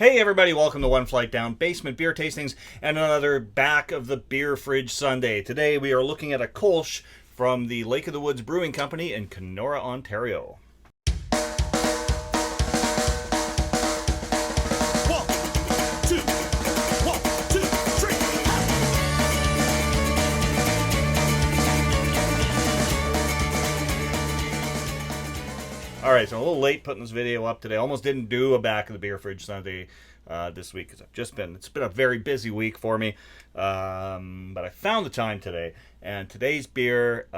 Hey everybody, welcome to One Flight Down Basement Beer Tastings and another Back of the Beer Fridge Sunday. Today we are looking at a Kolsch from the Lake of the Woods Brewing Company in Kenora, Ontario. Alright, so I'm a little late putting this video up today. Almost didn't do a Back of the Beer Fridge Sunday this week because it's been a very busy week for me. But I found the time today, and today's beer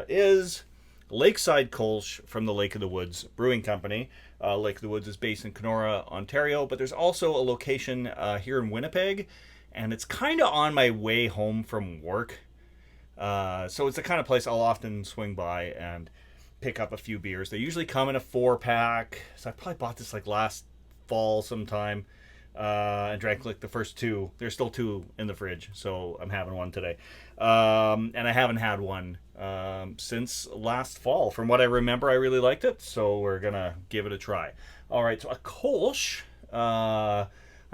is Lakeside Kolsch from the Lake of the Woods Brewing Company. Lake of the Woods is based in Kenora, Ontario, but there's also a location here in Winnipeg, and it's kind of on my way home from work. So it's the kind of place I'll often swing by and pick up a few beers. They usually come in a 4-pack. So I probably bought this like last fall sometime and drank like the first two. There's still two in the fridge, so I'm having one today. And I haven't had one since last fall. From what I remember, I really liked it, so we're gonna give it a try. All right, so a Kolsch. I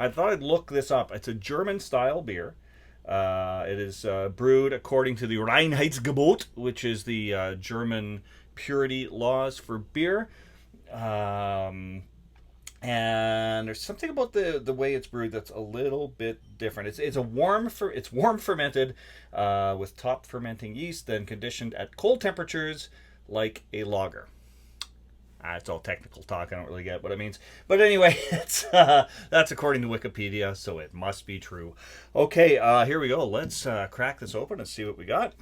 thought I'd look this up. It's a German-style beer. It is brewed according to the Reinheitsgebot, which is the German purity laws for beer. And there's something about the way it's brewed that's a little bit different. It's warm fermented with top fermenting yeast, then conditioned at cold temperatures like a lager. It's all technical talk. I don't really get what it means. But anyway, that's according to Wikipedia, so it must be true. Okay, here we go. Let's crack this open and see what we got.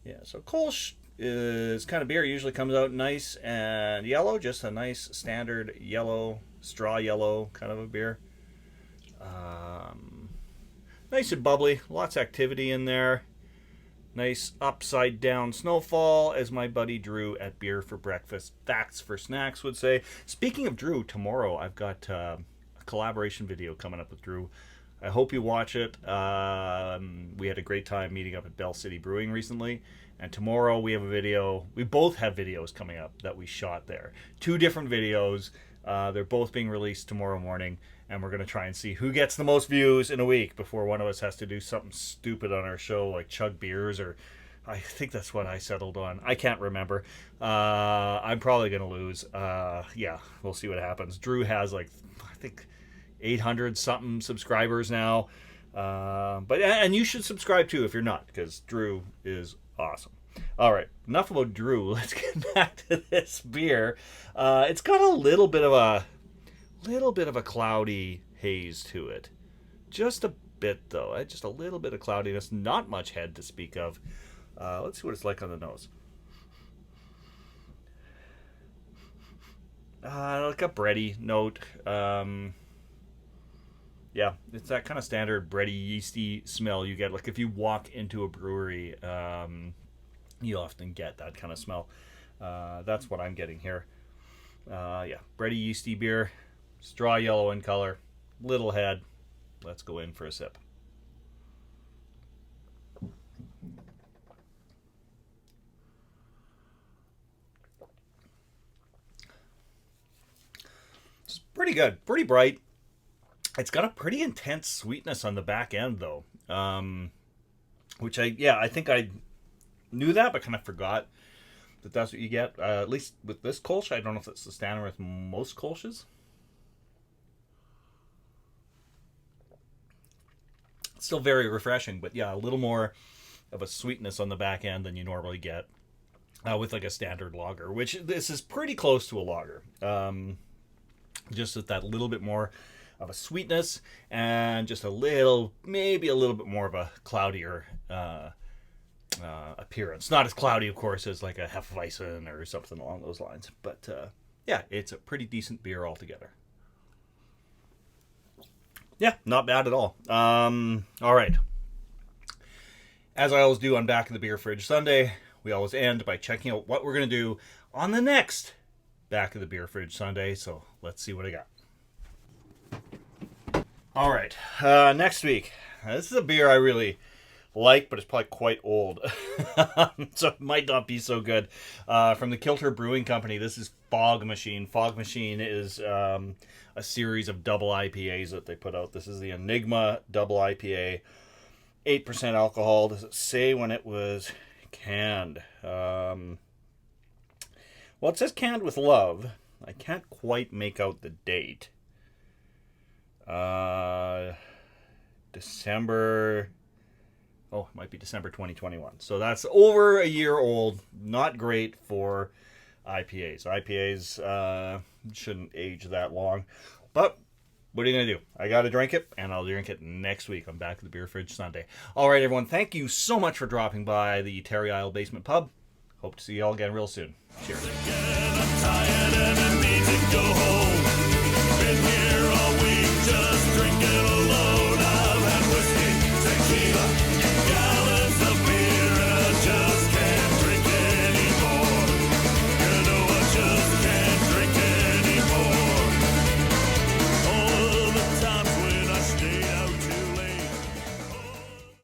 Yeah, so Kolsch is kind of beer. Usually comes out nice and yellow, just a nice standard yellow, straw yellow kind of a beer. Nice and bubbly, lots of activity in there. Nice upside down snowfall, as my buddy Drew at Beer for Breakfast, Facts for Snacks would say. Speaking of Drew, tomorrow I've got a collaboration video coming up with Drew. I hope you watch it. We had a great time meeting up at Bell City Brewing recently. And tomorrow we have a video. We both have videos coming up that we shot there. 2 different videos. They're both being released tomorrow morning. And we're going to try and see who gets the most views in a week before one of us has to do something stupid on our show, like chug beers, or I think that's what I settled on. I can't remember. I'm probably going to lose. Yeah, we'll see what happens. Drew has like, I think, 800 something subscribers now. And you should subscribe too if you're not, because Drew is awesome. All right, enough about Drew. Let's get back to this beer. It's got a little bit of a cloudy haze to it. Just a bit though. Just a little bit of cloudiness, not much head to speak of. Let's see what it's like on the nose. Like a bready note. Yeah, it's that kind of standard bready, yeasty smell you get. Like if you walk into a brewery, you often get that kind of smell. That's what I'm getting here. Yeah, bready, yeasty beer, straw yellow in color, little head. Let's go in for a sip. It's pretty good, pretty bright. It's got a pretty intense sweetness on the back end, though, which I think I knew that, but kind of forgot that that's what you get. At least with this Kolsch, I don't know if it's the standard with most Kolsches. It's still very refreshing, but yeah, a little more of a sweetness on the back end than you normally get with like a standard lager, which this is pretty close to a lager. Just with that little bit more of a sweetness and just maybe a little bit more of a cloudier appearance. Not as cloudy, of course, as like a Hefeweizen or something along those lines. But yeah, it's a pretty decent beer altogether. Yeah, not bad at all. All right. As I always do on Back of the Beer Fridge Sunday, we always end by checking out what we're going to do on the next Back of the Beer Fridge Sunday. So let's see what I got. All right, next week. This is a beer I really like, but it's probably quite old. So it might not be so good. From the Kilter Brewing Company, this is Fog Machine. Fog Machine is a series of double IPAs that they put out. This is the Enigma double IPA. 8% alcohol. Does it say when it was canned? Well, it says canned with love. I can't quite make out the date. December... Oh, it might be December 2021. So that's over a year old. Not great for IPAs. IPAs shouldn't age that long. But what are you going to do? I got to drink it, and I'll drink it next week. I'm back at the Beer Fridge Sunday. All right, everyone. Thank you so much for dropping by the Terry Isle Basement Pub. Hope to see you all again real soon. Cheers. I'm tired and I need to go home. Been here all week just